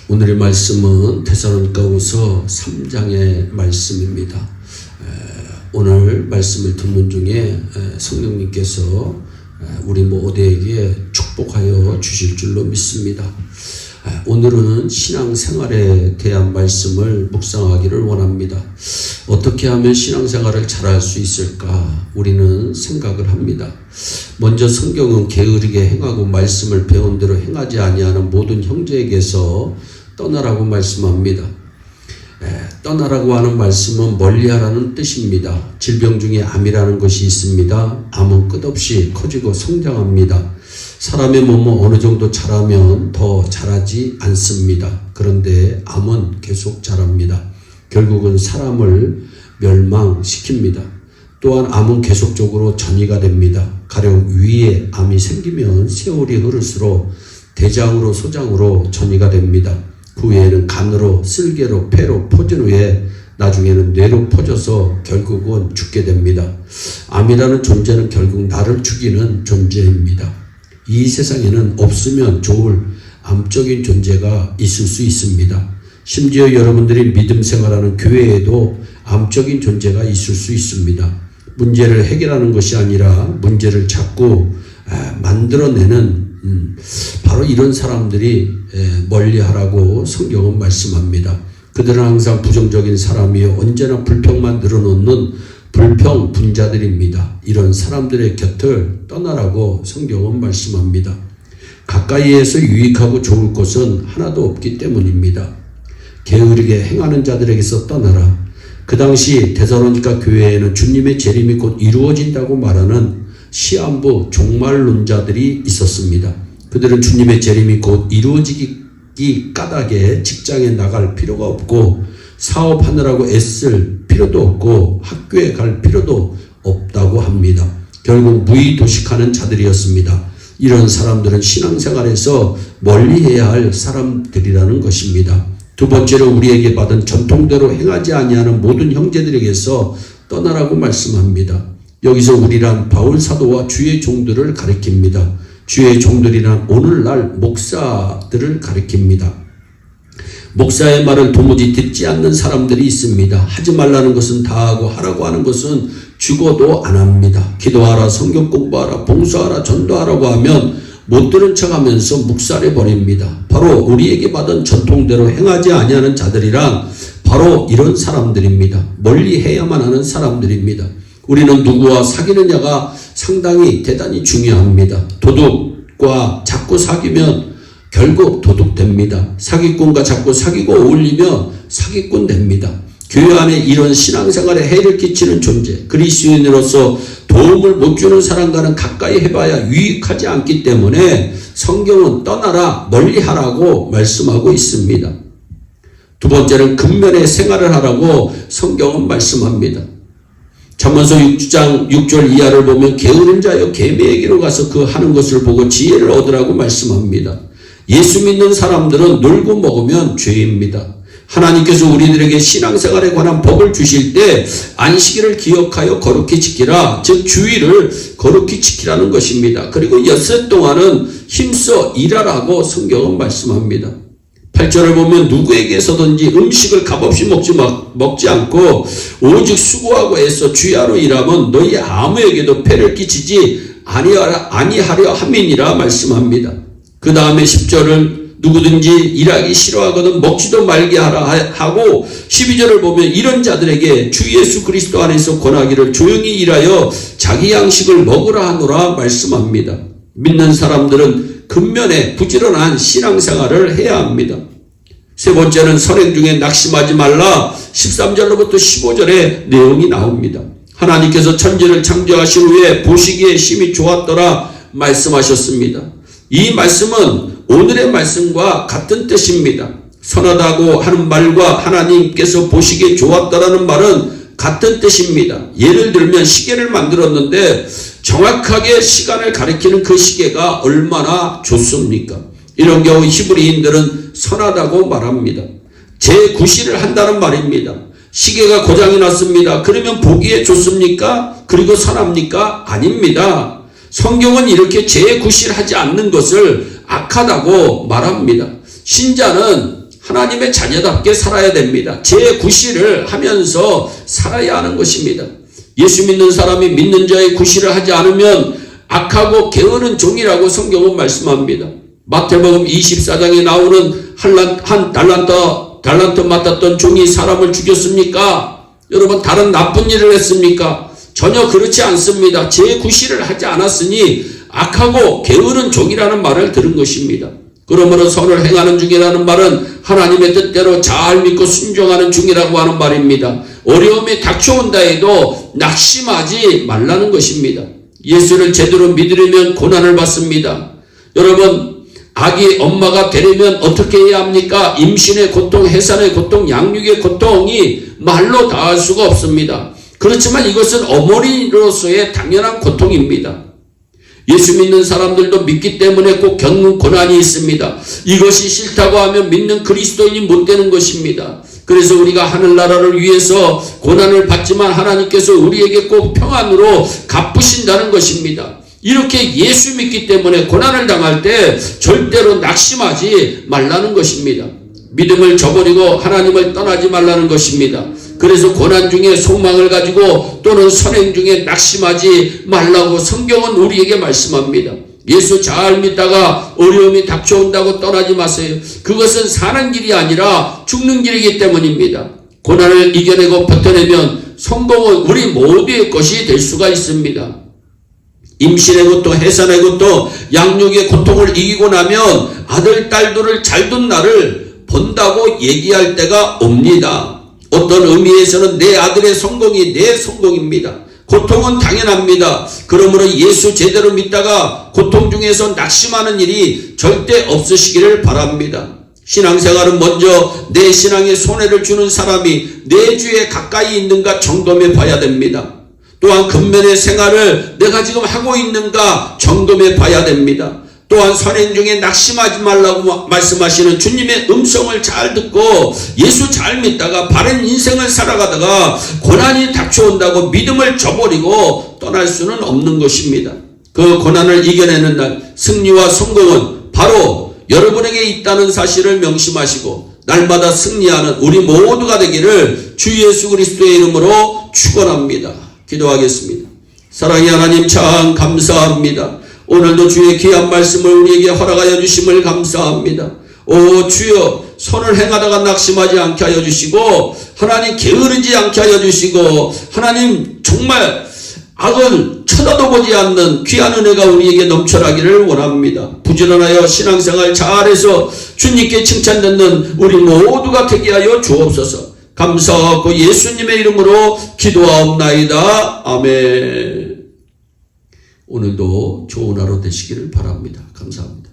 오늘의 말씀은 데살로니가후서 3장의 말씀입니다. 오늘 말씀을 듣는 중에 성령님께서 우리 모두에게 축복하여 주실 줄로 믿습니다. 오늘은 신앙생활에 대한 말씀을 묵상하기를 원합니다. 어떻게 하면 신앙생활을 잘할 수 있을까 우리는 생각을 합니다. 먼저 성경은 게으르게 행하고 말씀을 배운 대로 행하지 아니하는 모든 형제에게서 떠나라고 말씀합니다. 떠나라고 하는 말씀은 멀리하라는 뜻입니다. 질병 중에 암이라는 것이 있습니다. 암은 끝없이 커지고 성장합니다. 사람의 몸은 어느 정도 자라면 더 자라지 않습니다. 그런데 암은 계속 자랍니다. 결국은 사람을 멸망시킵니다. 또한 암은 계속적으로 전이가 됩니다. 가령 위에 암이 생기면 세월이 흐를수록 대장으로 소장으로 전이가 됩니다. 그 외에는 간으로, 쓸개로, 폐로 퍼진 후에 나중에는 뇌로 퍼져서 결국은 죽게 됩니다. 암이라는 존재는 결국 나를 죽이는 존재입니다. 이 세상에는 없으면 좋을 암적인 존재가 있을 수 있습니다. 심지어 여러분들이 믿음 생활하는 교회에도 암적인 존재가 있을 수 있습니다. 문제를 해결하는 것이 아니라 문제를 자꾸 만들어내는 바로 이런 사람들이 멀리하라고 성경은 말씀합니다. 그들은 항상 부정적인 사람이요 언제나 불평만 늘어놓는 불평 분자들입니다. 이런 사람들의 곁을 떠나라고 성경은 말씀합니다. 가까이에서 유익하고 좋을 것은 하나도 없기 때문입니다. 게으르게 행하는 자들에게서 떠나라. 그 당시 데살로니가 교회에는 주님의 재림이 곧 이루어진다고 말하는 시한부 종말론자들이 있었습니다. 그들은 주님의 재림이 곧 이루어지기 까닭에 직장에 나갈 필요가 없고 사업하느라고 애쓸 필요도 없고 학교에 갈 필요도 없다고 합니다. 결국 무의도식하는 자들이었습니다. 이런 사람들은 신앙생활에서 멀리해야 할 사람들이라는 것입니다. 두 번째로 우리에게 받은 전통대로 행하지 아니하는 모든 형제들에게서 떠나라고 말씀합니다. 여기서 우리란 바울 사도와 주의 종들을 가리킵니다. 주의 종들이란 오늘날 목사들을 가리킵니다. 목사의 말을 도무지 듣지 않는 사람들이 있습니다. 하지 말라는 것은 다 하고 하라고 하는 것은 죽어도 안 합니다. 기도하라, 성경 공부하라, 봉사하라, 전도하라고 하면 못 들은 척하면서 묵살해 버립니다. 바로 우리에게 받은 전통대로 행하지 아니하는 자들이란 바로 이런 사람들입니다. 멀리 해야만 하는 사람들입니다. 우리는 누구와 사귀느냐가 상당히 대단히 중요합니다. 도둑과 자꾸 사귀면 결국 도둑됩니다. 사기꾼과 자꾸 사귀고 어울리면 사기꾼 됩니다. 교회 안에 이런 신앙생활에 해를 끼치는 존재, 그리스도인으로서 도움을 못 주는 사람과는 가까이 해봐야 유익하지 않기 때문에 성경은 떠나라, 멀리하라고 말씀하고 있습니다. 두 번째는 근면의 생활을 하라고 성경은 말씀합니다. 잠언서 6장 6절 이하를 보면 게으른 자여 계매에게로 가서 그 하는 것을 보고 지혜를 얻으라고 말씀합니다. 예수 믿는 사람들은 놀고 먹으면 죄입니다. 하나님께서 우리들에게 신앙생활에 관한 법을 주실 때 안식일을 기억하여 거룩히 지키라, 즉 주일을 거룩히 지키라는 것입니다. 그리고 엿새 동안은 힘써 일하라고 성경은 말씀합니다. 8절을 보면 누구에게서든지 음식을 값없이 먹지 않고 오직 수고하고 애써 주야로 일하면 너희 아무에게도 폐를 끼치지 아니하려 함이니라 말씀합니다. 그 다음에 10절은 누구든지 일하기 싫어하거든 먹지도 말게 하라 하고 12절을 보면 이런 자들에게 주 예수 그리스도 안에서 권하기를 조용히 일하여 자기 양식을 먹으라 하노라 말씀합니다. 믿는 사람들은 근면에 부지런한 신앙생활을 해야 합니다. 세 번째는 선행 중에 낙심하지 말라 13절로부터 15절의 내용이 나옵니다. 하나님께서 천지를 창조하신 후에 보시기에 심히 좋았더라 말씀하셨습니다. 이 말씀은 오늘의 말씀과 같은 뜻입니다. 선하다고 하는 말과 하나님께서 보시기에 좋았다라는 말은 같은 뜻입니다. 예를 들면 시계를 만들었는데 정확하게 시간을 가리키는 그 시계가 얼마나 좋습니까? 이런 경우 히브리인들은 선하다고 말합니다. 재구시를 한다는 말입니다. 시계가 고장이 났습니다. 그러면 보기에 좋습니까? 그리고 선합니까? 아닙니다. 성경은 이렇게 재구실하지 않는 것을 악하다고 말합니다. 신자는 하나님의 자녀답게 살아야 됩니다. 제 구실을 하면서 살아야 하는 것입니다. 예수 믿는 사람이 믿는 자의 구실을 하지 않으면 악하고 게으른 종이라고 성경은 말씀합니다. 마태복음 24장에 나오는 한 달란트 맡았던 종이 사람을 죽였습니까? 여러분, 다른 나쁜 일을 했습니까? 전혀 그렇지 않습니다. 제 구실을 하지 않았으니 악하고 게으른 종이라는 말을 들은 것입니다. 그러므로 선을 행하는 중이라는 말은 하나님의 뜻대로 잘 믿고 순종하는 중이라고 하는 말입니다. 어려움이 닥쳐온다 해도 낙심하지 말라는 것입니다. 예수를 제대로 믿으려면 고난을 받습니다. 여러분, 아기 엄마가 되려면 어떻게 해야 합니까? 임신의 고통, 해산의 고통, 양육의 고통이 말로 다할 수가 없습니다. 그렇지만 이것은 어머니로서의 당연한 고통입니다. 예수 믿는 사람들도 믿기 때문에 꼭 겪는 고난이 있습니다. 이것이 싫다고 하면 믿는 그리스도인이 못 되는 것입니다. 그래서 우리가 하늘나라를 위해서 고난을 받지만 하나님께서 우리에게 꼭 평안으로 갚으신다는 것입니다. 이렇게 예수 믿기 때문에 고난을 당할 때 절대로 낙심하지 말라는 것입니다. 믿음을 저버리고 하나님을 떠나지 말라는 것입니다. 그래서 고난 중에 소망을 가지고 또는 선행 중에 낙심하지 말라고 성경은 우리에게 말씀합니다. 예수 잘 믿다가 어려움이 닥쳐온다고 떠나지 마세요. 그것은 사는 길이 아니라 죽는 길이기 때문입니다. 고난을 이겨내고 버텨내면 성공은 우리 모두의 것이 될 수가 있습니다. 임신의 고통, 해산의 고통, 양육의 고통을 이기고 나면 아들, 딸들을 잘 둔 날을 본다고 얘기할 때가 옵니다. 어떤 의미에서는 내 아들의 성공이 내 성공입니다. 고통은 당연합니다. 그러므로 예수 제대로 믿다가 고통 중에서 낙심하는 일이 절대 없으시기를 바랍니다. 신앙생활은 먼저 내 신앙에 손해를 주는 사람이 내 주에 가까이 있는가 점검해 봐야 됩니다. 또한 근면의 생활을 내가 지금 하고 있는가 점검해 봐야 됩니다. 또한 선행 중에 낙심하지 말라고 말씀하시는 주님의 음성을 잘 듣고 예수 잘 믿다가 바른 인생을 살아가다가 고난이 닥쳐온다고 믿음을 저버리고 떠날 수는 없는 것입니다. 그 고난을 이겨내는 날 승리와 성공은 바로 여러분에게 있다는 사실을 명심하시고 날마다 승리하는 우리 모두가 되기를 주 예수 그리스도의 이름으로 축원합니다. 기도하겠습니다. 사랑의 하나님 참 감사합니다. 오늘도 주의 귀한 말씀을 우리에게 허락하여 주심을 감사합니다. 오 주여, 선을 행하다가 낙심하지 않게 하여 주시고 하나님 게으르지 않게 하여 주시고 하나님 정말 악을 쳐다도 보지 않는 귀한 은혜가 우리에게 넘쳐나기를 원합니다. 부지런하여 신앙생활 잘해서 주님께 칭찬 듣는 우리 모두가 되게 하여 주옵소서. 감사하고 예수님의 이름으로 기도하옵나이다. 아멘. 오늘도 좋은 하루 되시기를 바랍니다. 감사합니다.